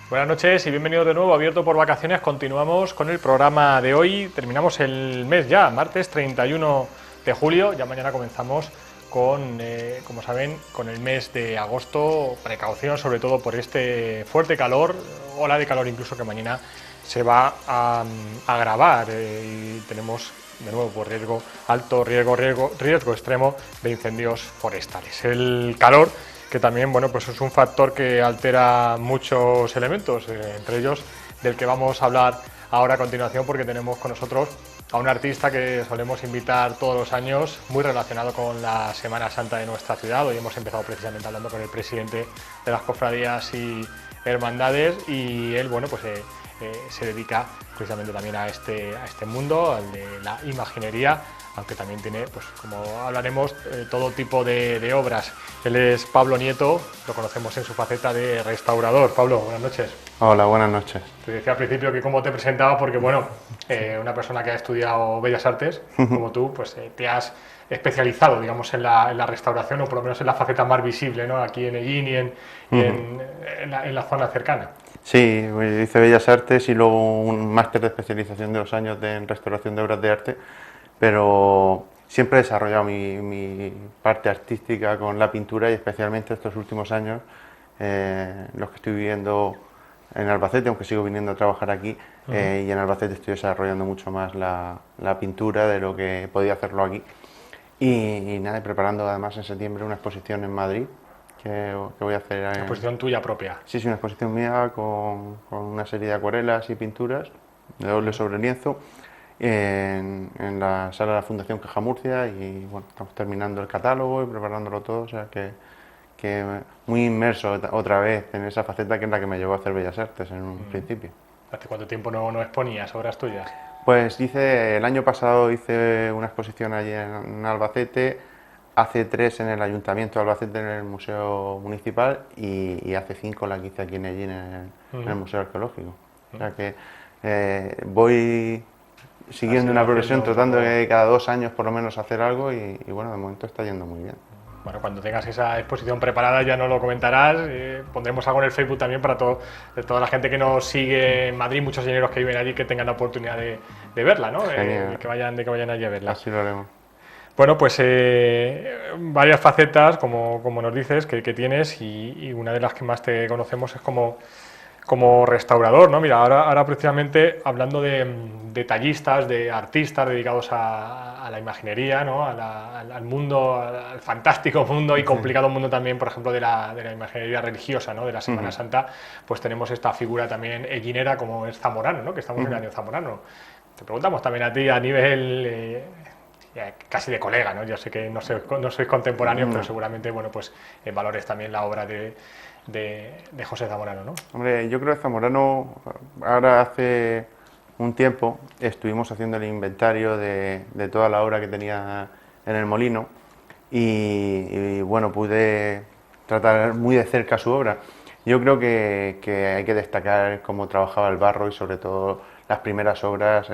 Buenas noches y bienvenidos de nuevo a Abierto por Vacaciones. Continuamos con el programa de hoy. Terminamos el mes ya, martes 31 de julio. Ya mañana comenzamos con, como saben, con el mes de agosto. Precaución sobre todo por este fuerte calor, ola de calor incluso que mañana se va a agravar. Y tenemos de nuevo por riesgo alto, riesgo extremo de incendios forestales. El calor que también, bueno, pues es un factor que altera muchos elementos, entre ellos del que vamos a hablar ahora a continuación, porque tenemos con nosotros a un artista que solemos invitar todos los años, muy relacionado con la Semana Santa de nuestra ciudad. Hoy hemos empezado precisamente hablando con el presidente de las cofradías y hermandades, y él, bueno, pues se dedica precisamente también a este mundo, al de la imaginería, aunque también tiene, pues como hablaremos, todo tipo de obras. Él es Pablo Nieto, lo conocemos en su faceta de restaurador. Pablo, buenas noches. Hola, buenas noches. Te decía al principio que cómo te presentaba, porque bueno, una persona que ha estudiado Bellas Artes, como tú, pues te has especializado, digamos, en la restauración, o por lo menos en la faceta más visible, ¿no? Aquí en Ellín y en la zona cercana. Sí, hice Bellas Artes y luego un máster de especialización de 2 años en restauración de obras de arte, pero siempre he desarrollado mi parte artística con la pintura, y especialmente estos últimos años, los que estoy viviendo en Albacete, aunque sigo viniendo a trabajar aquí, y en Albacete estoy desarrollando mucho más la pintura de lo que podía hacerlo aquí. Y nada, preparando además en septiembre una exposición en Madrid que voy a hacer. Una exposición tuya propia. Sí, una exposición mía con una serie de acuarelas y pinturas de óleo sobre lienzo en la sala de la Fundación Caja Murcia, y bueno, estamos terminando el catálogo y preparándolo todo, o sea que muy inmerso otra vez en esa faceta que es la que me llevó a hacer Bellas Artes en un principio. ¿Hace cuánto tiempo no exponías obras tuyas? Pues el año pasado hice una exposición allí en Albacete, hace 3 en el Ayuntamiento de Albacete en el Museo Municipal, y hace 5 la que hice aquí en Ellín en el Museo Arqueológico. O sea que voy siguiendo una progresión, tratando de cada 2 años por lo menos hacer algo, y bueno, de momento está yendo muy bien. Bueno, cuando tengas esa exposición preparada ya nos lo comentarás. Pondremos algo en el Facebook también para toda la gente que nos sigue en Madrid, muchos ingenieros que viven allí, que tengan la oportunidad de verla, ¿no? De que vayan allí a verla. Así lo haremos. Bueno, pues varias facetas, como nos dices, que tienes, y una de las que más te conocemos es como restaurador, ¿no? Mira, ahora precisamente hablando de tallistas, de artistas dedicados a la imaginería, ¿no? Al mundo, al fantástico mundo y complicado mundo también, por ejemplo, de la imaginería religiosa, ¿no? De la Semana Santa, pues tenemos esta figura también ellinera como es Zamorano, ¿no? Que estamos en el año Zamorano. Te preguntamos también a ti a nivel casi de colega, ¿no? Yo sé que no sois contemporáneos, pero seguramente, bueno, pues valores también la obra de José Zamorano, ¿no? Hombre, yo creo que Zamorano, ahora hace un tiempo estuvimos haciendo el inventario de toda la obra que tenía en el molino, y bueno, pude tratar muy de cerca su obra. Yo creo que hay que destacar cómo trabajaba el barro, y sobre todo las primeras obras,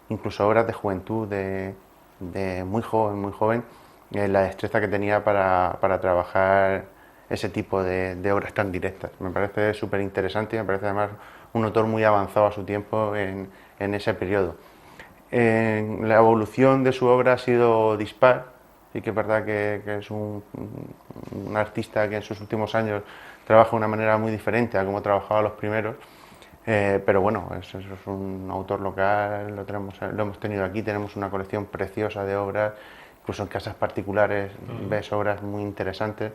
incluso obras de juventud, de muy joven, la destreza que tenía para trabajar ese tipo de obras tan directas. Me parece súper interesante, y me parece además un autor muy avanzado a su tiempo en ese periodo. La evolución de su obra ha sido dispar. Sí que es verdad que es un artista que en sus últimos años trabaja de una manera muy diferente a como trabajaba los primeros, pero bueno, es un autor local, lo hemos tenido aquí, tenemos una colección preciosa de obras, incluso en casas particulares ves obras muy interesantes,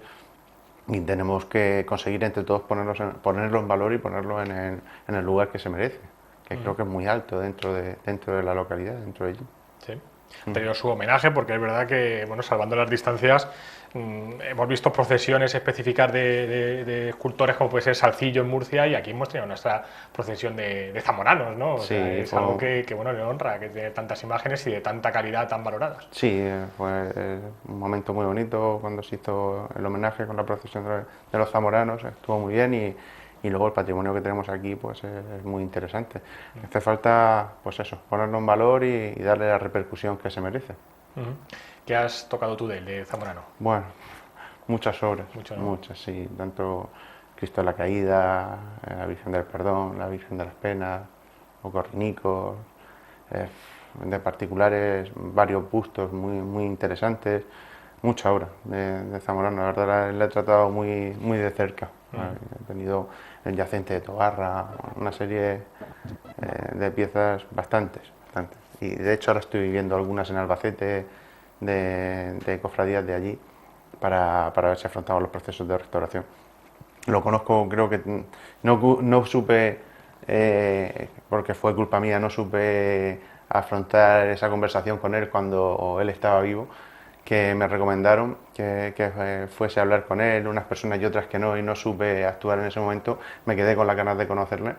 y tenemos que conseguir entre todos ponerlo en valor y ponerlo en el lugar que se merece, que creo que es muy alto dentro de la localidad, dentro de allí. Sí. Ha tenido su homenaje, porque es verdad que, bueno, salvando las distancias, hemos visto procesiones específicas de escultores, como puede ser Salcillo en Murcia, y aquí hemos tenido nuestra procesión de zamoranos, ¿no? O sea, es algo que bueno, le honra, que tiene tantas imágenes y de tanta calidad tan valoradas. Sí, fue un momento muy bonito cuando se hizo el homenaje con la procesión de los zamoranos, estuvo muy bien, y luego el patrimonio que tenemos aquí pues es muy interesante. Hace falta, pues eso, ponerlo en valor y darle la repercusión que se merece. ¿Qué has tocado tú de Zamorano? Bueno, muchas obras, Mucho, ¿no? muchas, sí, tanto Cristo de la Caída, la Virgen del Perdón, la Virgen de las Penas, o corrinicos, de particulares, varios bustos muy interesantes, mucha obra de Zamorano, la verdad la he tratado muy de cerca. He tenido el Yacente de Tobarra, una serie de piezas bastantes. Y de hecho ahora estoy viendo algunas en Albacete de cofradías de allí para ver si afrontamos los procesos de restauración. Lo conozco, creo que no supe, porque fue culpa mía, no supe afrontar esa conversación con él cuando él estaba vivo, que me recomendaron que fuese a hablar con él, unas personas y otras que no, y no supe actuar en ese momento. Me quedé con las ganas de conocerle.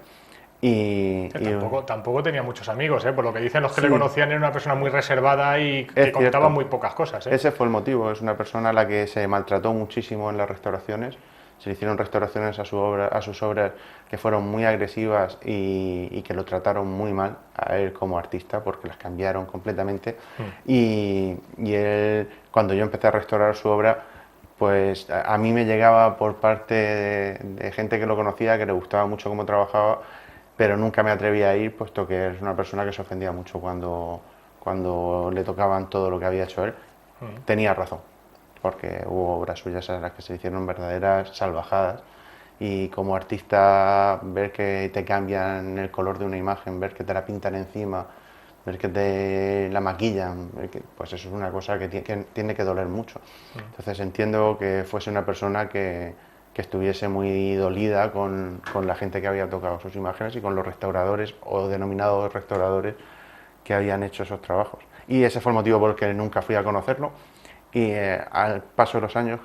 Tampoco tenía muchos amigos, por lo que dicen los que sí, le conocían, era una persona muy reservada y que contaba muy pocas cosas. Ese fue el motivo, es una persona a la que se maltrató muchísimo en las restauraciones. Se le hicieron restauraciones a sus obras que fueron muy agresivas y que lo trataron muy mal a él como artista, porque las cambiaron completamente. Y él, cuando yo empecé a restaurar su obra, pues a mí me llegaba por parte de gente que lo conocía, que le gustaba mucho cómo trabajaba, pero nunca me atrevía a ir, puesto que es una persona que se ofendía mucho cuando le tocaban todo lo que había hecho él. Tenía razón, porque hubo obras suyas a las que se hicieron verdaderas salvajadas, y como artista ver que te cambian el color de una imagen, ver que te la pintan encima, ver que te la maquillan, pues eso es una cosa que tiene que doler mucho. Entonces entiendo que fuese una persona que estuviese muy dolida con la gente que había tocado sus imágenes y con los restauradores o denominados restauradores que habían hecho esos trabajos. Y ese fue el motivo por el que nunca fui a conocerlo. Y al paso de los años,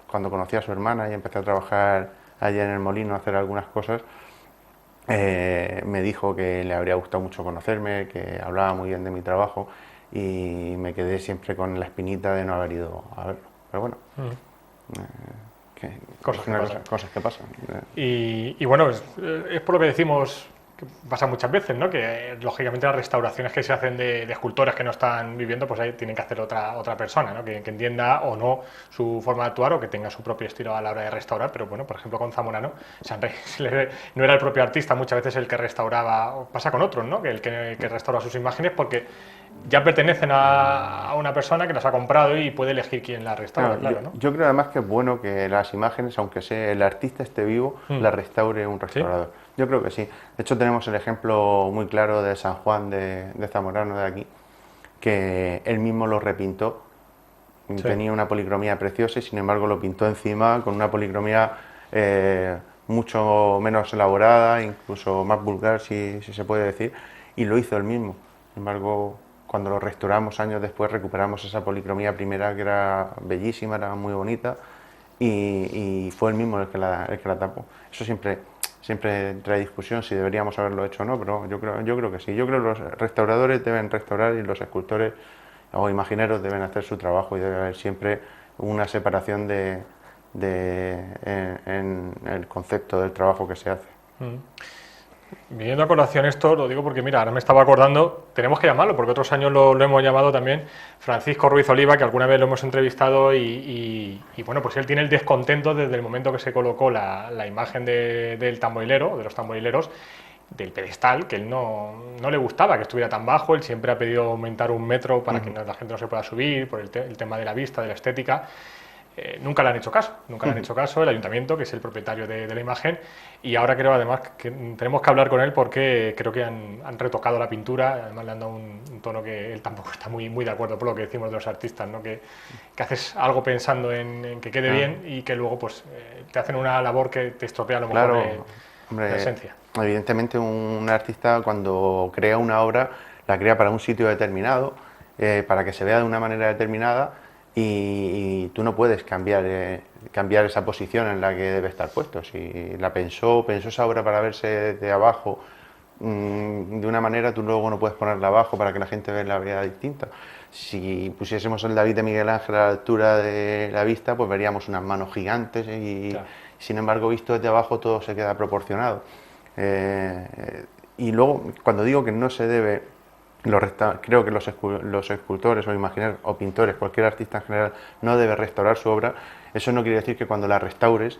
cuando conocí a su hermana y empecé a trabajar allí en el molino, a hacer algunas cosas, me dijo que le habría gustado mucho conocerme, que hablaba muy bien de mi trabajo, y me quedé siempre con la espinita de no haber ido a verlo. Pero bueno, cosas que pasan. Y bueno, es por lo que decimos, que pasa muchas veces, ¿no? Que lógicamente las restauraciones que se hacen de escultores que no están viviendo, pues ahí tienen que hacer otra persona, ¿no? Que entienda o no su forma de actuar, o que tenga su propio estilo a la hora de restaurar. Pero bueno, por ejemplo con Zamorano, no era el propio artista muchas veces el que restauraba, o pasa con otros, ¿no? Que el que restaura sus imágenes, porque ya pertenecen a una persona que las ha comprado y puede elegir quién las restaura, claro, ¿no? Yo creo además que es bueno que las imágenes, aunque sea el artista esté vivo, las restaure un restaurador. ¿Sí? Yo creo que sí. De hecho tenemos el ejemplo muy claro de San Juan de Zamorano de aquí, que él mismo lo repintó. Sí. Tenía una policromía preciosa y sin embargo lo pintó encima con una policromía mucho menos elaborada, incluso más vulgar, si se puede decir, y lo hizo él mismo. Sin embargo, cuando lo restauramos años después, recuperamos esa policromía primera, que era bellísima, era muy bonita, y fue él mismo el que la tapó. Eso siempre trae discusión si deberíamos haberlo hecho o no, pero yo creo que sí. Yo creo que los restauradores deben restaurar y los escultores o imagineros deben hacer su trabajo, y debe haber siempre una separación en el concepto del trabajo que se hace. Viniendo a colación esto, lo digo porque, mira, ahora me estaba acordando, tenemos que llamarlo, porque otros años lo hemos llamado también, Francisco Ruiz Oliva, que alguna vez lo hemos entrevistado, y bueno, pues él tiene el descontento desde el momento que se colocó la imagen del tamborilero, de los tamborileros, del pedestal, que él no le gustaba que estuviera tan bajo. Él siempre ha pedido aumentar 1 metro para que la gente no se pueda subir, por el tema de la vista, de la estética. Nunca le han hecho caso, el ayuntamiento, que es el propietario de la imagen, y ahora creo además que tenemos que hablar con él, porque creo que han retocado la pintura, además le han dado un tono que él tampoco está muy de acuerdo, por lo que decimos de los artistas, ¿no? Que haces algo pensando en que quede bien, y que luego pues te hacen una labor que te estropea a lo mejor la esencia. Evidentemente un artista, cuando crea una obra, la crea para un sitio determinado, para que se vea de una manera determinada, y tú no puedes cambiar esa posición en la que debe estar puesto. Si la pensó esa obra para verse de abajo de una manera, tú luego no puedes ponerla abajo para que la gente vea la vea distinta. Si pusiésemos el David de Miguel Ángel a la altura de la vista, pues veríamos unas manos gigantes, y claro, sin embargo, visto desde abajo, todo se queda proporcionado. Y luego, cuando digo que no se debe, creo que los escultores o imaginarios o pintores, cualquier artista en general, no debe restaurar su obra. Eso no quiere decir que cuando la restaures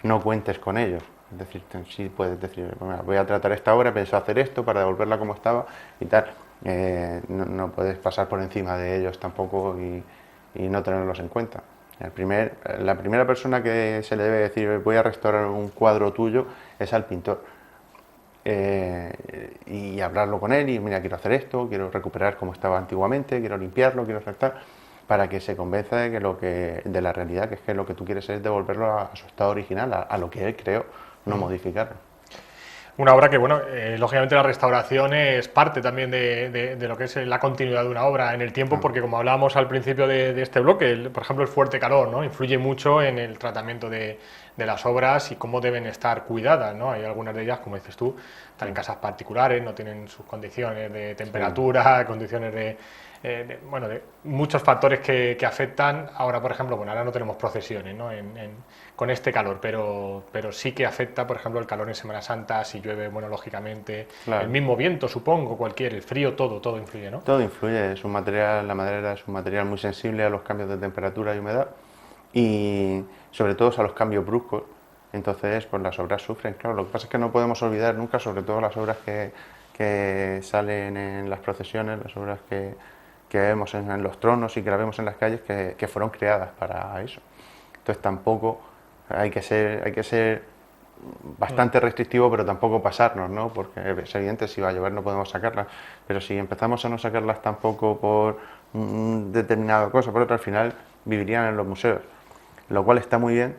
no cuentes con ellos. Es decir, sí puedes decir, bueno, voy a tratar esta obra, pienso hacer esto para devolverla como estaba y tal. No puedes pasar por encima de ellos tampoco y no tenerlos en cuenta. La primera persona que se le debe decir voy a restaurar un cuadro tuyo es al pintor. Y hablarlo con él y mira, quiero hacer esto, quiero recuperar como estaba antiguamente, quiero limpiarlo, quiero saltar, para que se convenza de la realidad, que es que lo que tú quieres es devolverlo a su estado original, a lo que él creó, no modificarlo. Una obra que, bueno, lógicamente la restauración es parte también de lo que es la continuidad de una obra en el tiempo, porque como hablábamos al principio de este bloque, por ejemplo, el fuerte calor, ¿no?, influye mucho en el tratamiento de las obras y cómo deben estar cuidadas, ¿no? Hay algunas de ellas, como dices tú, están en casas particulares, no tienen sus condiciones de temperatura, condiciones de muchos factores que afectan. Ahora, por ejemplo, bueno, ahora no tenemos procesiones, ¿no?, con este calor, pero sí que afecta, por ejemplo, el calor en Semana Santa, si llueve, bueno, lógicamente, Claro. el mismo viento, supongo, el frío, todo influye, ¿no? Todo influye, es un material, la madera es un material muy sensible a los cambios de temperatura y humedad y sobre todo a los cambios bruscos. Entonces, pues las obras sufren, claro. Lo que pasa es que no podemos olvidar nunca, sobre todo las obras que salen en las procesiones, las obras que vemos en los tronos y que las vemos en las calles, que fueron creadas para eso. Entonces tampoco hay que ser bastante restrictivo, pero tampoco pasarnos, ¿no? Porque es evidente, si va a llover no podemos sacarlas, pero si empezamos a no sacarlas tampoco por determinada cosa, por otra, al final vivirían en los museos, lo cual está muy bien,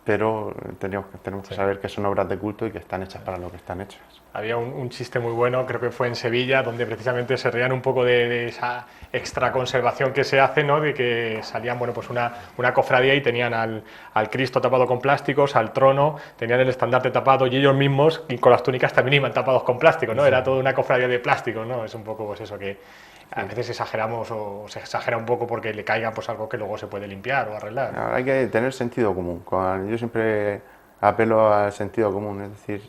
pero tenemos que saber que son obras de culto y que están hechas para lo que están hechas. Había un chiste muy bueno, creo que fue en Sevilla, donde precisamente se reían un poco de esa extra conservación que se hace, ¿no?, de que salían, bueno, pues una cofradía y tenían al Cristo tapado con plásticos, al trono, tenían el estandarte tapado y ellos mismos y con las túnicas también iban tapados con plástico, ¿no? Era toda una cofradía de plástico, ¿no? Es un poco pues eso, que a veces exageramos o se exagera un poco porque le caiga pues algo que luego se puede limpiar o arreglar. Ahora hay que tener sentido común. Yo siempre apelo al sentido común, es decir,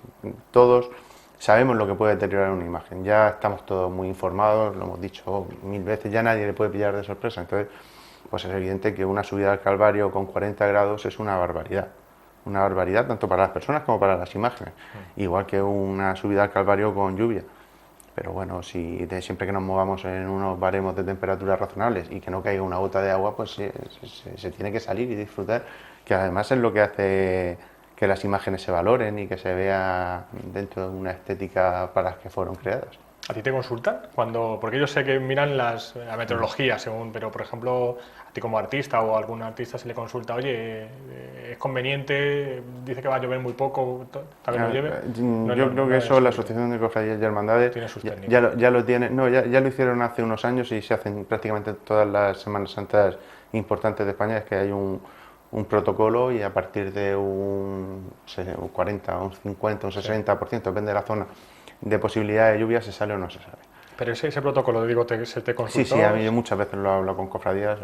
todos sabemos lo que puede deteriorar una imagen, ya estamos todos muy informados, lo hemos dicho 1000 veces, ya nadie le puede pillar de sorpresa. Entonces, pues es evidente que una subida al Calvario con 40 grados es una barbaridad tanto para las personas como para las imágenes, igual que una subida al Calvario con lluvia. Pero bueno, siempre que nos movamos en unos baremos de temperatura razonables y que no caiga una gota de agua, pues se tiene que salir y disfrutar, que además es lo que hace que las imágenes se valoren y que se vea dentro de una estética para las que fueron creadas. ¿A ti te consultan? Porque yo sé que miran la meteorología, pero por ejemplo, a ti como artista o a algún artista se le consulta, oye, ¿es conveniente? Dice que va a llover muy poco, ¿tal vez no llueve? Yo creo que eso la Asociación de Cofradías y Hermandades tiene sus ya lo tiene, ya lo hicieron hace unos años y se hacen prácticamente todas las Semanas Santas importantes de España, es que hay un protocolo y a partir de un 40, un 50, un 60%, depende de la zona, de posibilidad de lluvia, se sale o no se sale. Pero ese protocolo, digo, ¿se te consultó? Sí, a mí muchas veces lo he hablado con cofradías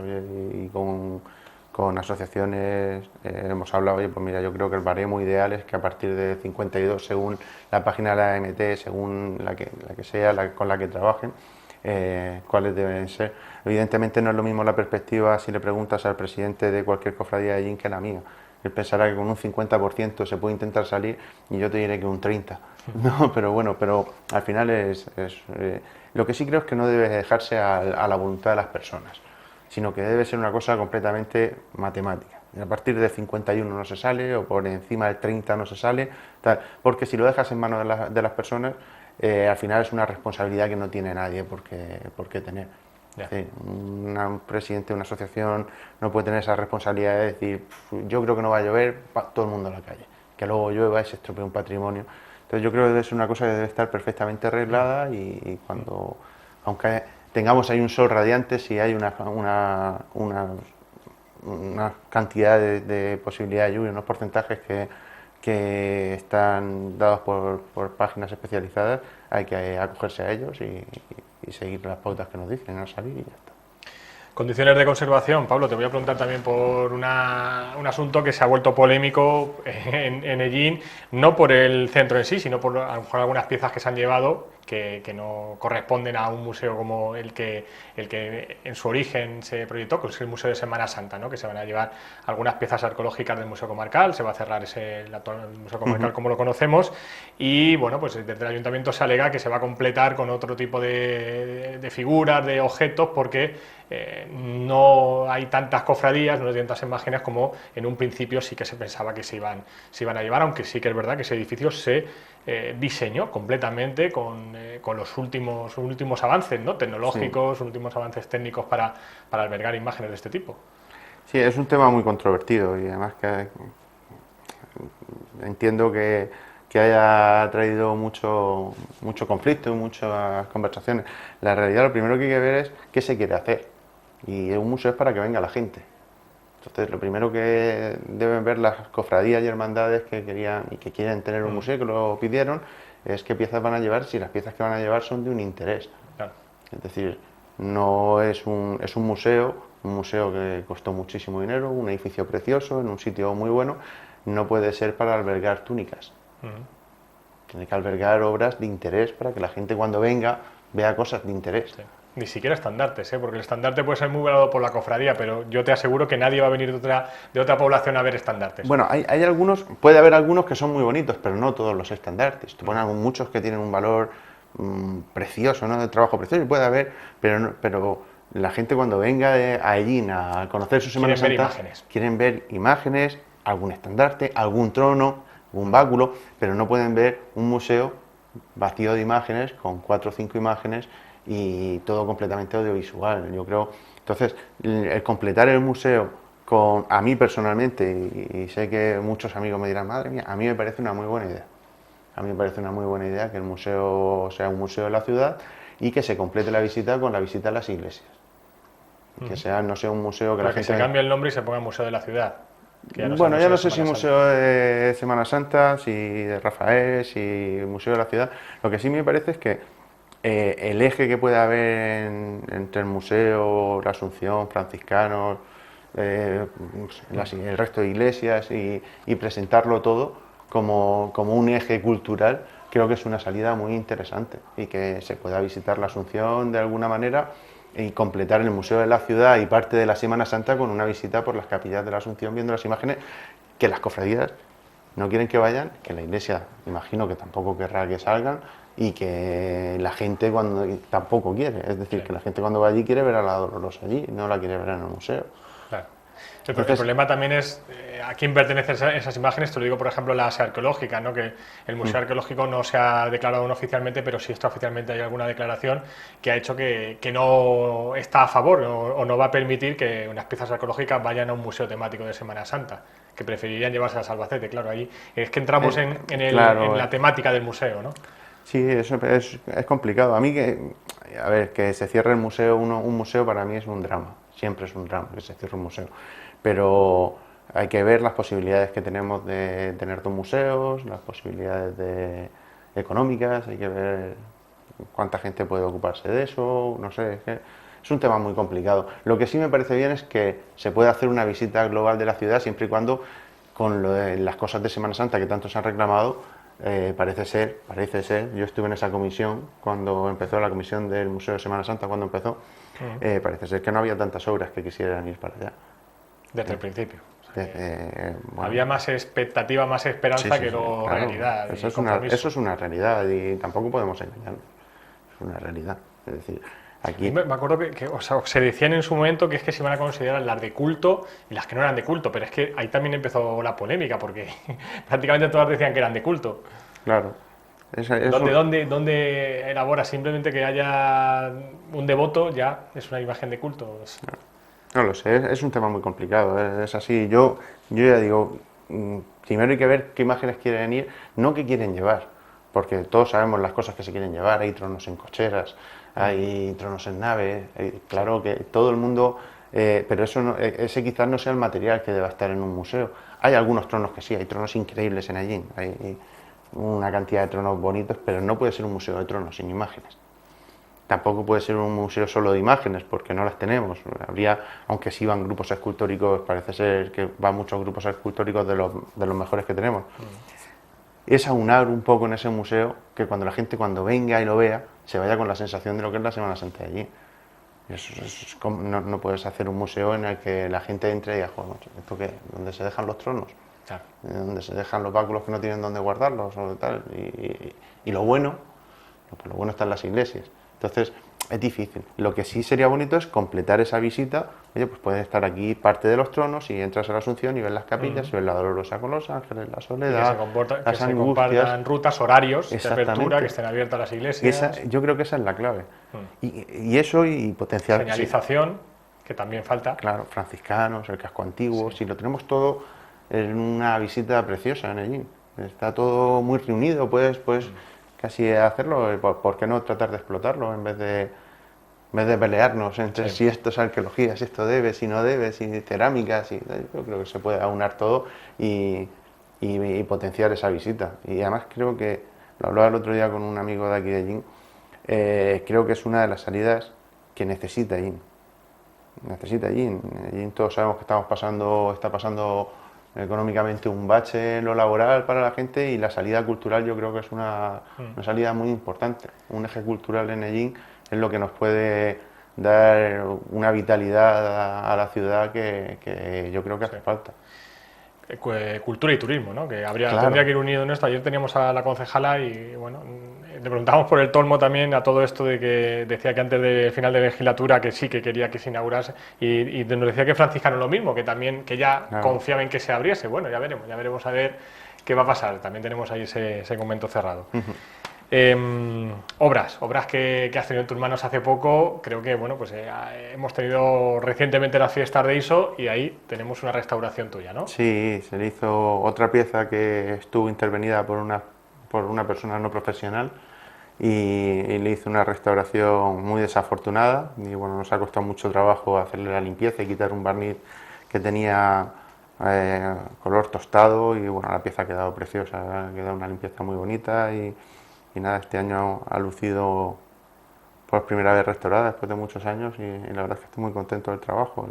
y con asociaciones, hemos hablado, oye, pues mira, yo creo que el baremo ideal es que a partir de 52, según la página de la AMT, según la que sea, con la que trabajen, cuáles deben ser. Evidentemente no es lo mismo la perspectiva si le preguntas al presidente de cualquier cofradía de allí que la mía. Él pensará que con un 50% se puede intentar salir y yo te diré que un 30%. No, pero bueno, al final lo que sí creo es que no debe dejarse a la voluntad de las personas, sino que debe ser una cosa completamente matemática. A partir de 51 no se sale, o por encima del 30 no se sale, tal, porque si lo dejas en manos de las personas, al final es una responsabilidad que no tiene nadie por qué tener. Sí, un presidente de una asociación no puede tener esa responsabilidad de decir, yo creo que no va a llover, todo el mundo a la calle, que luego llueva y se estropee un patrimonio. Entonces yo creo que debe ser una cosa que debe estar perfectamente arreglada y cuando, aunque tengamos ahí un sol radiante, si hay una cantidad de posibilidad de lluvia, unos porcentajes que están dados por páginas especializadas, hay que acogerse a ellos y seguir las pautas que nos dicen al salir y ya está. Condiciones de conservación, Pablo, te voy a preguntar también por un asunto que se ha vuelto polémico en Ellín, no por el centro en sí, sino por a lo mejor algunas piezas que se han llevado que no corresponden a un museo como el que en su origen se proyectó, que es el Museo de Semana Santa, ¿no? Que se van a llevar algunas piezas arqueológicas del Museo Comarcal, se va a cerrar el Museo Comarcal como lo conocemos, y bueno, pues desde el Ayuntamiento se alega que se va a completar con otro tipo de figuras, de objetos, porque no hay tantas cofradías, no hay tantas imágenes como en un principio sí que se pensaba que se iban a llevar, aunque sí que es verdad que ese edificio se diseñó completamente con los últimos avances, ¿no? Tecnológicos, sí, últimos avances técnicos para albergar imágenes de este tipo. Sí, es un tema muy controvertido y además que entiendo que haya traído mucho conflicto y muchas conversaciones. La realidad, lo primero que hay que ver es qué se quiere hacer. Y un museo es para que venga la gente. Entonces, lo primero que deben ver las cofradías y hermandades que querían y que quieren tener un museo, que lo pidieron, es qué piezas van a llevar, si las piezas que van a llevar son de un interés. Claro. Es decir, no es un museo que costó muchísimo dinero, un edificio precioso, en un sitio muy bueno, no puede ser para albergar túnicas. Tiene que albergar obras de interés para que la gente cuando venga vea cosas de interés. Sí. Ni siquiera estandartes, porque el estandarte puede ser muy valorado por la cofradía, pero yo te aseguro que nadie va a venir de otra población a ver estandartes. Bueno, hay algunos, puede haber algunos que son muy bonitos, pero no todos los estandartes. Te ponen muchos que tienen un valor precioso, ¿no? De trabajo precioso, y puede haber, pero la gente cuando venga a Ellín a conocer su Semana Santa, quieren ver imágenes, algún estandarte, algún trono, un báculo, pero no pueden ver un museo vacío de imágenes, con 4 o 5 imágenes, y todo completamente audiovisual. Yo creo, entonces, el completar el museo a mí personalmente, y sé que muchos amigos me dirán, madre mía, a mí me parece una muy buena idea. A mí me parece una muy buena idea que el museo sea un museo de la ciudad y que se complete la visita con la visita a las iglesias. Que no sea un museo que la gente... se cambie el nombre y se ponga Museo de la Ciudad. Bueno, ya no sé si Museo de Semana Santa, si de Rafael, si Museo de la Ciudad. Lo que sí me parece es que el eje que puede haber entre el museo, la Asunción, franciscanos, el resto de iglesias y presentarlo todo como un eje cultural, creo que es una salida muy interesante y que se pueda visitar la Asunción de alguna manera y completar el Museo de la Ciudad y parte de la Semana Santa con una visita por las capillas de la Asunción, viendo las imágenes que las cofradías no quieren que vayan, que la iglesia imagino que tampoco querrá que salgan y que la gente tampoco quiere, es decir, sí, que la gente cuando va allí quiere ver a la Dolorosa allí, no la quiere ver en el museo. Claro. El problema también es a quién pertenecen esas imágenes. Te lo digo, por ejemplo, la arqueológica, ¿no? Que el Museo Arqueológico no se ha declarado aún oficialmente, pero sí extraoficialmente hay alguna declaración que ha hecho que no está a favor o no va a permitir que unas piezas arqueológicas vayan a un museo temático de Semana Santa, que preferirían llevarse a Albacete. Claro, ahí es que entramos en la temática del museo, ¿no? Sí, eso es complicado. A mí que se cierre el museo, un museo para mí es un drama, siempre es un drama que se cierre un museo, pero hay que ver las posibilidades que tenemos de tener dos museos, las posibilidades económicas, hay que ver cuánta gente puede ocuparse de eso, no sé, es un tema muy complicado. Lo que sí me parece bien es que se puede hacer una visita global de la ciudad siempre y cuando con las cosas de Semana Santa que tanto se han reclamado. Parece ser, yo estuve en esa comisión cuando empezó la comisión del Museo de Semana Santa, cuando empezó, parece ser que no había tantas obras que quisieran ir para allá. Desde el principio. Bueno, había más expectativa, más esperanza que luego realidad. Eso es una realidad y tampoco podemos engañarnos, es una realidad. Es decir, aquí... Me acuerdo que se decían en su momento que es que se iban a considerar las de culto y las que no eran de culto, pero es que ahí también empezó la polémica, porque prácticamente todas decían que eran de culto. Claro. ¿Dónde elabora simplemente que haya un devoto ya es una imagen de culto? No lo sé, es un tema muy complicado, es así. Yo ya digo, primero hay que ver qué imágenes quieren ir, no qué quieren llevar, porque todos sabemos las cosas que se quieren llevar, hay tronos en cocheras, hay tronos en nave, claro que todo el mundo, pero ese quizás no sea el material que deba estar en un museo. Hay algunos tronos que sí, hay tronos increíbles en Ellín, hay una cantidad de tronos bonitos, pero no puede ser un museo de tronos sin imágenes. tampoco puede ser un museo solo de imágenes, porque no las tenemos. Habría, aunque sí van grupos escultóricos, parece ser que van muchos grupos escultóricos de los mejores que tenemos. Es aunar un poco en ese museo que cuando la gente cuando venga y lo vea, se vaya con la sensación de lo que es la Semana Santa de allí. No puedes hacer un museo en el que la gente entre y diga, joder, macho, ¿esto qué? ¿Dónde se dejan los tronos? Claro. ¿Dónde se dejan los báculos que no tienen dónde guardarlos? O tal? Y lo bueno, pues lo bueno está en las iglesias. Entonces, es difícil. Lo que sí sería bonito es completar esa visita. Oye, pues pueden estar aquí parte de los tronos y entras a la Asunción y ves las capillas, y ves la Dolorosa con los ángeles, la Soledad, que se compartan rutas, horarios de apertura, que estén abiertas las iglesias. Yo creo que esa es la clave. Y eso y potenciar... Señalización, que también falta. Claro, franciscanos, el casco antiguo, si lo tenemos todo en una visita preciosa en Ellín. Está todo muy reunido, puedes casi hacerlo, ¿por qué no tratar de explotarlo en vez de pelearnos entre si esto es arqueología, si esto debe, si no debe, si cerámica, yo creo que se puede aunar todo y potenciar esa visita. Y además creo que, lo hablaba el otro día con un amigo de aquí de Ellín, creo que es una de las salidas que necesita Ellín. Ellín todos sabemos que está pasando económicamente un bache en lo laboral para la gente, y la salida cultural yo creo que es una salida muy importante. Un eje cultural en Ellín es lo que nos puede dar una vitalidad a la ciudad que yo creo que hace falta. Cultura y turismo, ¿no? Que Claro. Tendría que ir unido en esto. Ayer teníamos a la concejala y bueno, le preguntamos por el Tolmo también, a todo esto de que decía que antes del final de legislatura que sí, que quería que se inaugurase, y nos decía que franciscano lo mismo, que también, que ya confiaba en que se abriese. Bueno, ya veremos a ver qué va a pasar. También tenemos ahí ese momento cerrado. Obras que has tenido en tus manos hace poco. Creo que bueno, pues hemos tenido recientemente las fiestas de ISO y ahí tenemos una restauración tuya, ¿no? Sí, se le hizo otra pieza que estuvo intervenida por una persona no profesional y le hizo una restauración muy desafortunada, y bueno, nos ha costado mucho trabajo hacerle la limpieza y quitar un barniz que tenía color tostado, y bueno, la pieza ha quedado preciosa, ha quedado una limpieza muy bonita y nada, este año ha lucido por primera vez restaurada después de muchos años, y la verdad es que estoy muy contento del trabajo,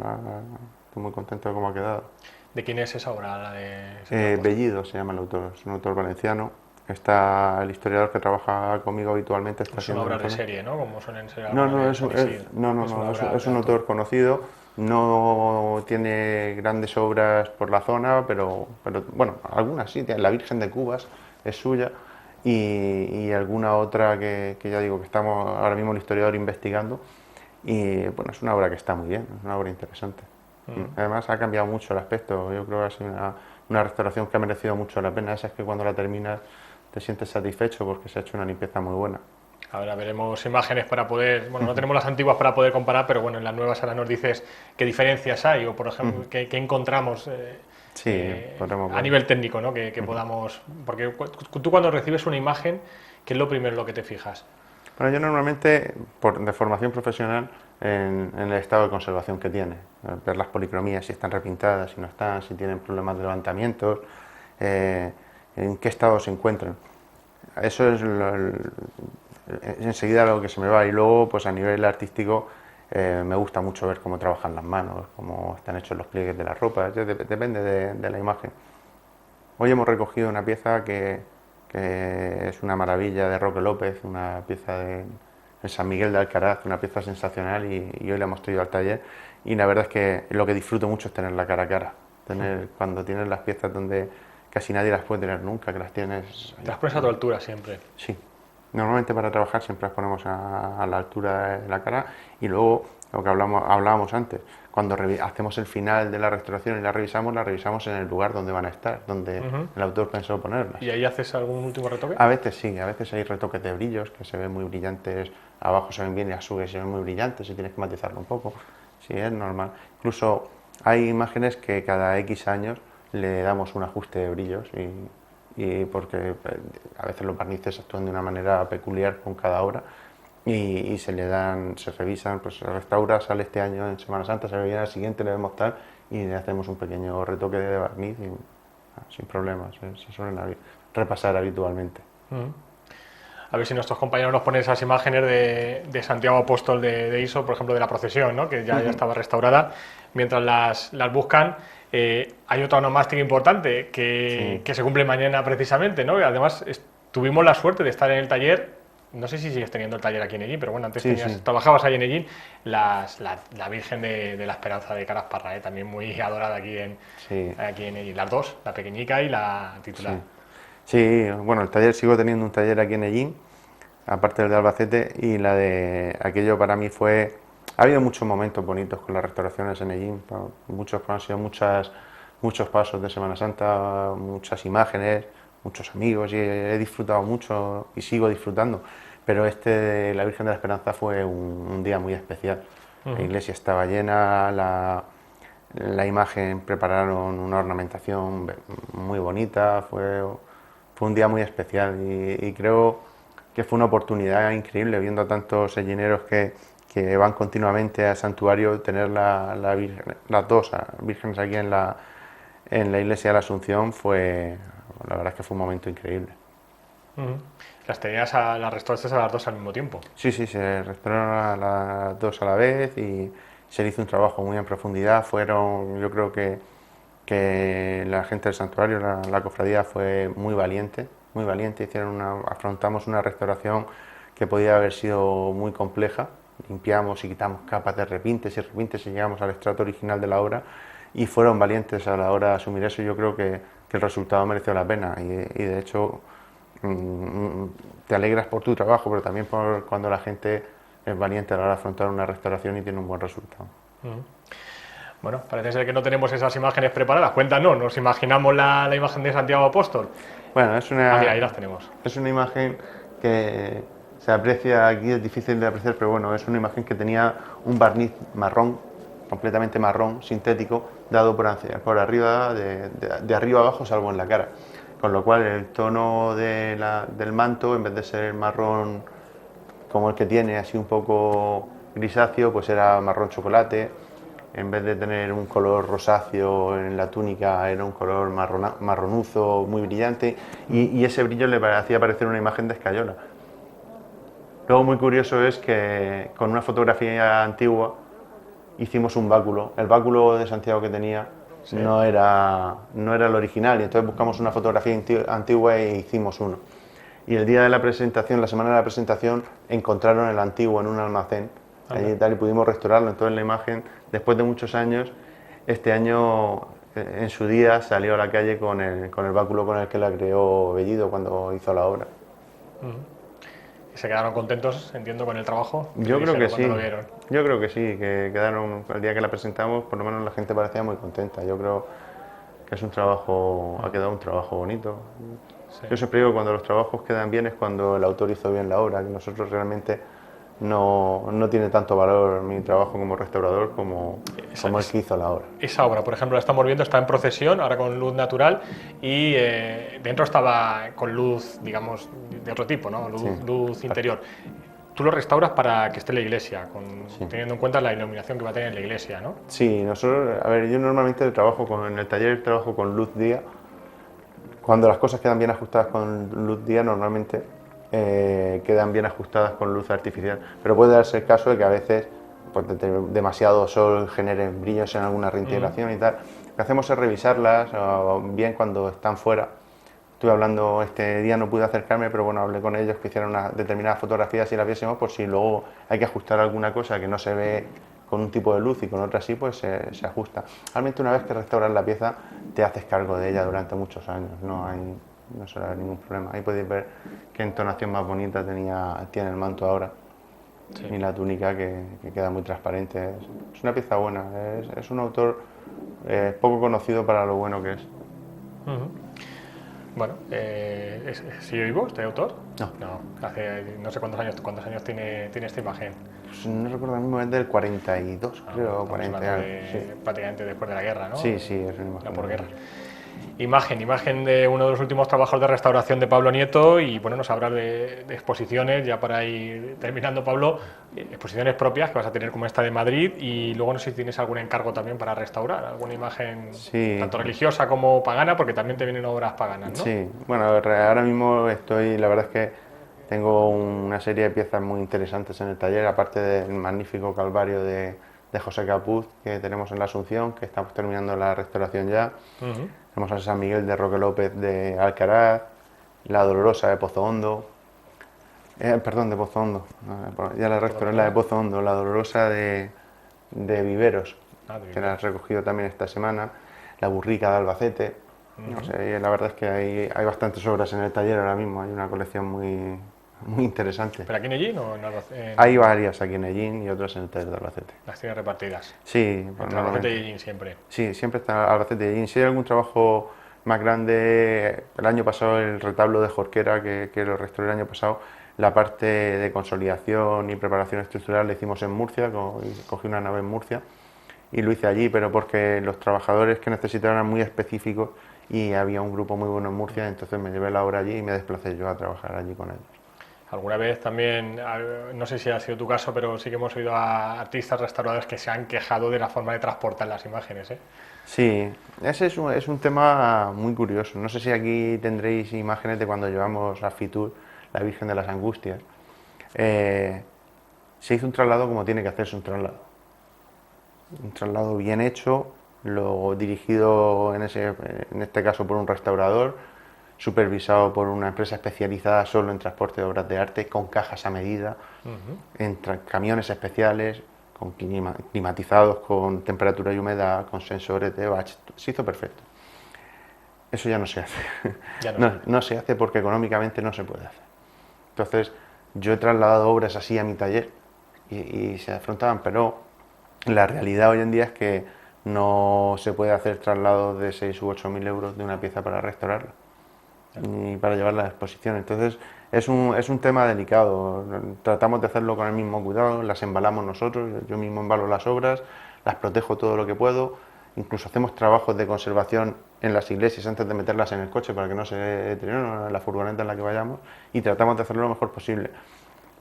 estoy muy contento de cómo ha quedado. ¿De quién es esa obra? La de Bellido se llama el autor, es un autor valenciano. Está el historiador que trabaja conmigo habitualmente. Es una obra de serie, ¿no? Como suelen ser. No, es un autor conocido. No tiene grandes obras por la zona, pero bueno, algunas sí. La Virgen de Cubas es suya, y alguna otra que ya digo que estamos ahora mismo el historiador investigando. Y bueno, es una obra que está muy bien, es una obra interesante. Además ha cambiado mucho el aspecto. Yo creo que ha sido una restauración que ha merecido mucho la pena. Esa es que cuando la terminas te sientes satisfecho porque se ha hecho una limpieza muy buena. Ahora veremos imágenes para poder, bueno, no tenemos las antiguas para poder comparar, pero bueno, en las nuevas ahora nos dices qué diferencias hay, o por ejemplo, qué encontramos a nivel técnico, ¿no? Que podamos, porque tú cuando recibes una imagen, ¿qué es lo primero en lo que te fijas? Bueno, yo normalmente, de formación profesional, en el estado de conservación que tiene, ver las policromías, si están repintadas, si no están, si tienen problemas de levantamientos, en qué estado se encuentran. Eso es enseguida lo que se me va. Y luego, pues a nivel artístico, me gusta mucho ver cómo trabajan las manos, cómo están hechos los pliegues de la ropa, depende de la imagen. Hoy hemos recogido una pieza que es una maravilla de Roque López, una pieza de San Miguel de Alcaraz, una pieza sensacional, y hoy la hemos traído al taller, y la verdad es que lo que disfruto mucho es tenerla cara a cara, cuando tienes las piezas donde casi nadie las puede tener nunca, que las tienes... Te las pones a tu altura siempre. Sí, normalmente para trabajar siempre las ponemos a la altura de la cara, y luego lo que hablábamos antes, cuando hacemos el final de la restauración y la revisamos en el lugar donde van a estar, donde el autor pensó ponerlas. ¿Y ahí haces algún último retoque? A veces sí, a veces hay retoques de brillos que se ven muy brillantes, abajo se ven bien y a se ven muy brillantes y tienes que matizarlo un poco. Sí, es normal. Incluso hay imágenes que cada X años le damos un ajuste de brillos, y porque a veces los barnices actúan de una manera peculiar con cada obra, y se revisan, pues se restaura, sale este año en Semana Santa, se viene al siguiente, le vemos tal, y le hacemos un pequeño retoque de barniz sin problemas, se suelen repasar habitualmente. A ver si nuestros compañeros nos ponen esas imágenes de Santiago Apóstol de Iso, por ejemplo, de la procesión, ¿no? Que ya estaba restaurada. Mientras las buscan, hay otra onomástica importante que se cumple mañana precisamente, ¿no? Y además tuvimos la suerte de estar en el taller. No sé si sigues teniendo el taller aquí en Ellín, pero bueno, antes trabajabas ahí en Ellín, la Virgen de la Esperanza de Carasparra, también muy adorada aquí en Ellín. Las dos, la pequeñica y la titular. Sí, bueno, el taller, sigo teniendo un taller aquí en Ellín, aparte del de Albacete, y la de aquello para mí fue... Ha habido muchos momentos bonitos con las restauraciones en Ellín, han sido muchos pasos de Semana Santa, muchas imágenes, muchos amigos, y he disfrutado mucho y sigo disfrutando, pero este de la Virgen de la Esperanza fue un día muy especial. La iglesia estaba llena, la imagen prepararon una ornamentación muy bonita, fue un día muy especial y creo que fue una oportunidad increíble, viendo a tantos sellineros que van continuamente al santuario, tener las dos vírgenes aquí en la iglesia de la Asunción, la verdad es que fue un momento increíble. Las restauraste a las dos al mismo tiempo. Sí, se restauraron a las dos a la vez y se hizo un trabajo muy en profundidad. Yo creo que la gente del santuario, la cofradía fue muy valiente, afrontamos una restauración que podía haber sido muy compleja. Limpiamos y quitamos capas de repintes y llegamos al estrato original de la obra, y fueron valientes a la hora de asumir eso. Yo creo que el resultado mereció la pena y de hecho te alegras por tu trabajo, pero también por cuando la gente es valiente a la hora de afrontar una restauración y tiene un buen resultado. Bueno, parece ser que no tenemos esas imágenes preparadas. Cuéntanos, ¿nos imaginamos la imagen de Santiago Apóstol? Bueno, mira, ahí las tenemos. Es una imagen que se aprecia aquí, es difícil de apreciar, pero bueno, es una imagen que tenía un barniz marrón, completamente marrón, sintético, dado por arriba, de arriba abajo, salvo en la cara. Con lo cual el tono del manto, en vez de ser marrón como el que tiene, así un poco grisáceo, pues era marrón chocolate. En vez de tener un color rosáceo en la túnica, era un color marronuzo, muy brillante, y ese brillo le hacía parecer una imagen de escayola. Luego, muy curioso es que con una fotografía antigua hicimos un báculo. El báculo de Santiago que tenía no era el original, y entonces buscamos una fotografía antigua e hicimos uno. Y el día de la presentación, la semana de la presentación, encontraron el antiguo en un almacén allí y tal, y pudimos restaurarlo. Entonces la imagen, después de muchos años, este año en su día salió a la calle con el báculo con el que la creó Bellido cuando hizo la obra. ¿Y se quedaron contentos, entiendo, con el trabajo? Yo creo que sí. Yo creo que sí, que quedaron, el día que la presentamos, por lo menos la gente parecía muy contenta. Yo creo que es un trabajo, ha quedado un trabajo bonito. Sí. Yo siempre digo que cuando los trabajos quedan bien es cuando el autor hizo bien la obra, que nosotros realmente no tiene tanto valor mi trabajo como restaurador como el que hizo la obra. Esa obra, por ejemplo, la estamos viendo, está en procesión, ahora con luz natural, y dentro estaba con luz, digamos, de otro tipo, ¿no? Luz interior. Tú lo restauras para que esté en la iglesia, teniendo en cuenta la iluminación que va a tener en la iglesia, ¿no? Sí, nosotros, yo normalmente en el taller trabajo con luz día. Cuando las cosas quedan bien ajustadas con luz día, normalmente quedan bien ajustadas con luz artificial, pero puede darse el caso de que a veces pues, demasiado sol genere brillos en alguna reintegración y tal. Lo que hacemos es revisarlas bien cuando están fuera. Estuve hablando este día, no pude acercarme, pero bueno, hablé con ellos que hicieran unas determinadas fotografías y las viésemos por si luego hay que ajustar alguna cosa que no se ve con un tipo de luz y con otra sí, pues se ajusta. Realmente una vez que restauras la pieza te haces cargo de ella durante muchos años, no suele haber ningún problema. Ahí podéis ver qué entonación más bonita tiene el manto ahora. Sí. Y la túnica que queda muy transparente. Es una pieza buena, es un autor poco conocido para lo bueno que es. Bueno, ¿sigue vivo este autor? No. No sé cuántos años tiene esta imagen. Pues no recuerdo el mismo, es del 42, creo, 40 años. Prácticamente después de la guerra, ¿no? Sí, es una imagen. La posguerra. Imagen de uno de los últimos trabajos de restauración de Pablo Nieto, y bueno, nos hablar de exposiciones, ya para ir terminando, Pablo, exposiciones propias que vas a tener como esta de Madrid, y luego no sé si tienes algún encargo también para restaurar, alguna imagen tanto religiosa como pagana, porque también te vienen obras paganas, ¿no? Sí, bueno, ahora mismo la verdad es que Tengo una serie de piezas muy interesantes en el taller, aparte del magnífico Calvario de José Capuz que tenemos en la Asunción, que estamos terminando la restauración ya. Tenemos a San Miguel de Roque López de Alcaraz, la Dolorosa de Pozo Hondo, perdón, de Pozo Hondo, ya la restauré, la de Pozo Hondo, la Dolorosa de Viveros, que la has recogido también esta semana, la Burrica de Albacete. No sé, la verdad es que hay bastantes obras en el taller ahora mismo, hay una colección muy interesante. ¿Pero aquí en Ellín o en Albacete? Hay varias aquí en Ellín y otras en el taller de Albacete. Las tienes repartidas. Sí, entre Albacete y Ellín siempre. Sí, siempre está Albacete y Ellín. Si hay algún trabajo más grande, el año pasado el retablo de Jorquera, que lo restauré el año pasado, la parte de consolidación y preparación estructural la hicimos en Murcia, cogí una nave en Murcia y lo hice allí, pero porque los trabajadores que necesitaban eran muy específicos y había un grupo muy bueno en Murcia, entonces me llevé la obra allí y me desplacé yo a trabajar allí con ellos. Alguna vez también, no sé si ha sido tu caso, pero sí que hemos oído a artistas restauradores que se han quejado de la forma de transportar las imágenes, ¿eh? Sí, ese es un tema muy curioso. No sé si aquí tendréis imágenes de cuando llevamos a Fitur, la Virgen de las Angustias. Se hizo un traslado como tiene que hacerse un traslado. Un traslado bien hecho, luego dirigido en este caso por un restaurador, supervisado por una empresa especializada solo en transporte de obras de arte, con cajas a medida, en camiones especiales, climatizados, con temperatura y humedad, con sensores de batch. Se hizo perfecto. Eso ya no se hace. No se hace porque económicamente no se puede hacer. Entonces, yo he trasladado obras así a mi taller y se afrontaban, pero la realidad hoy en día es que no se puede hacer traslados de 6 u 8 mil euros de una pieza para restaurarla, ni para llevarla a la exposición. Entonces es un tema delicado. Tratamos de hacerlo con el mismo cuidado, las embalamos nosotros, yo mismo embalo las obras, las protejo todo lo que puedo, incluso hacemos trabajos de conservación en las iglesias antes de meterlas en el coche para que no se deterioren, en la furgoneta en la que vayamos, y tratamos de hacerlo lo mejor posible.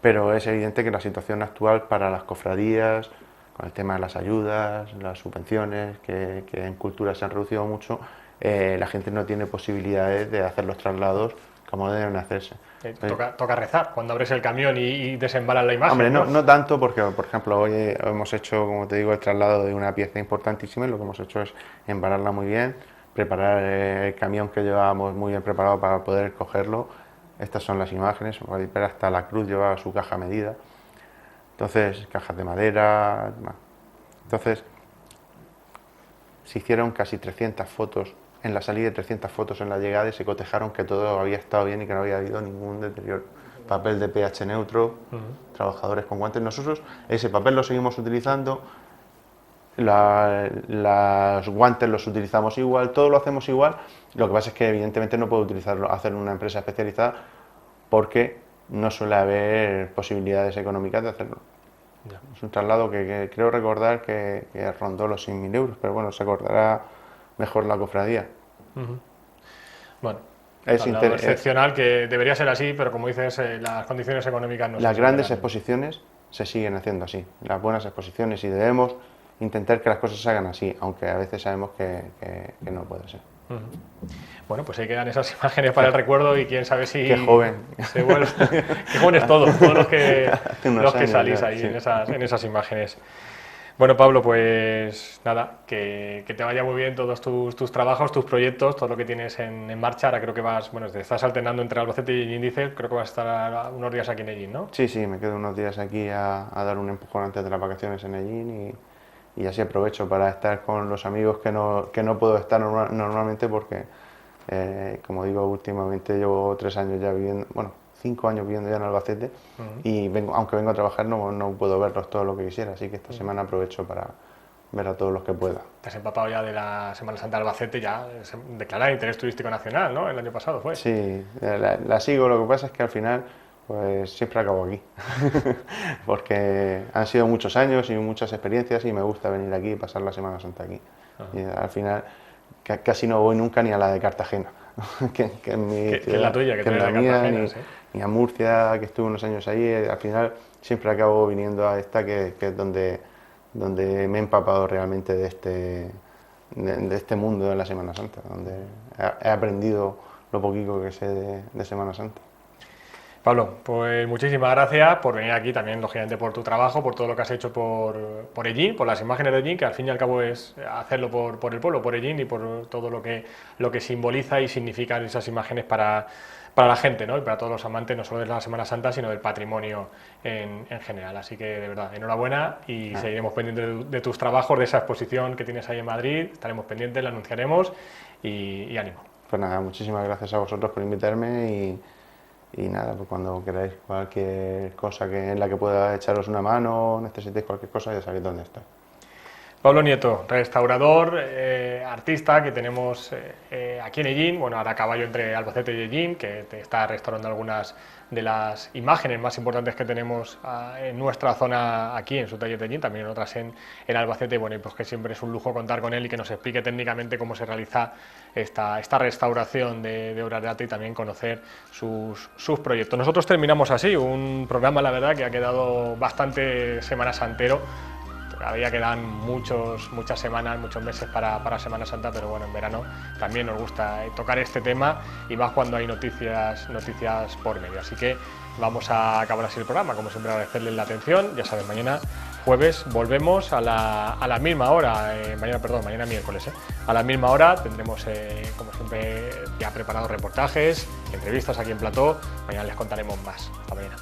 Pero es evidente que la situación actual para las cofradías, con el tema de las ayudas, las subvenciones, que en cultura se han reducido mucho, la gente no tiene posibilidades de hacer los traslados como deben hacerse. Toca rezar cuando abres el camión y desembalas la imagen. Hombre, no tanto, porque por ejemplo hoy hemos hecho, como te digo, el traslado de una pieza importantísima, y lo que hemos hecho es embalarla muy bien, preparar el camión que llevábamos muy bien preparado para poder cogerlo. Estas son las imágenes, hasta la cruz llevaba su caja a medida. Entonces, cajas de madera. Entonces, se hicieron casi 300 fotos en la salida y 300 fotos en la llegada, y se cotejaron que todo había estado bien y que no había habido ningún deterioro. Papel de pH neutro, trabajadores con guantes. Nosotros ese papel lo seguimos utilizando, los guantes los utilizamos igual, todo lo hacemos igual. Lo que pasa es que evidentemente no puedo hacer una empresa especializada porque no suele haber posibilidades económicas de hacerlo. Ya. Es un traslado que creo recordar que rondó los 6.000 euros, pero bueno, se acordará mejor la cofradía. Bueno, es excepcional, que debería ser así, pero como dices, las condiciones económicas no son. Las grandes exposiciones se siguen haciendo así, las buenas exposiciones, y debemos intentar que las cosas se hagan así, aunque a veces sabemos que no puede ser. Bueno, pues ahí quedan esas imágenes para el recuerdo, y quién sabe si... ¡Qué joven! Se vuelve, ¡qué jóvenes todos los que salís ahí, sí, en esas imágenes! Bueno, Pablo, pues nada, que te vaya muy bien todos tus trabajos, tus proyectos, todo lo que tienes en marcha. Ahora creo que te estás alternando entre Albacete y Ellín, dice, creo que vas a estar unos días aquí en Ellín, ¿no? Sí, me quedo unos días aquí a dar un empujón antes de las vacaciones en Ellín, y así aprovecho para estar con los amigos que no puedo estar normalmente porque, como digo, últimamente llevo 3 años ya viviendo, 5 años viviendo ya en Albacete, y aunque vengo a trabajar no puedo verlos todo lo que quisiera, así que esta semana aprovecho para ver a todos los que pueda. Te has empapado ya de la Semana Santa de Albacete, ya declarada interés turístico nacional, ¿no? El año pasado fue. Sí, la sigo, lo que pasa es que al final pues siempre acabo aquí, porque han sido muchos años y muchas experiencias, y me gusta venir aquí y pasar la Semana Santa aquí. Y al final casi no voy nunca ni a la de Cartagena, que es la tuya, que es la mía, ni a Murcia, que estuve unos años ahí. Al final siempre acabo viniendo a esta, que es donde me he empapado realmente de este mundo de la Semana Santa, donde he aprendido lo poquito que sé de Semana Santa. Pablo, pues muchísimas gracias por venir aquí, también lógicamente por tu trabajo, por todo lo que has hecho por Ellín, por las imágenes de Ellín, que al fin y al cabo es hacerlo por el pueblo, por Ellín y por todo lo que simboliza y significan esas imágenes para la gente, ¿no? Y para todos los amantes, no solo de la Semana Santa, sino del patrimonio en general. Así que de verdad, enhorabuena y seguiremos pendientes de tus trabajos, de esa exposición que tienes ahí en Madrid, estaremos pendientes, la anunciaremos y ánimo. Pues nada, muchísimas gracias a vosotros por invitarme y nada, pues cuando queráis cualquier cosa en la que pueda echaros una mano, necesitéis cualquier cosa, ya sabéis dónde estoy. Pablo Nieto, restaurador, artista que tenemos aquí en Ellín, bueno, ahora a caballo entre Albacete y Ellín, que te está restaurando algunas de las imágenes más importantes que tenemos en nuestra zona aquí, en su taller de Ellín, también en otras en Albacete, bueno, y pues que siempre es un lujo contar con él y que nos explique técnicamente cómo se realiza esta restauración de obras de arte y también conocer sus proyectos. Nosotros terminamos así, un programa, la verdad, que ha quedado bastante Semana Santero. Todavía quedan muchas semanas, muchos meses para Semana Santa, pero bueno, en verano también nos gusta tocar este tema y más cuando hay noticias por medio. Así que vamos a acabar así el programa, como siempre agradecerles la atención. Ya saben, mañana jueves volvemos a la misma hora, mañana miércoles, a la misma hora tendremos, como siempre, ya preparados reportajes, entrevistas aquí en plató. Mañana les contaremos más. Hasta mañana.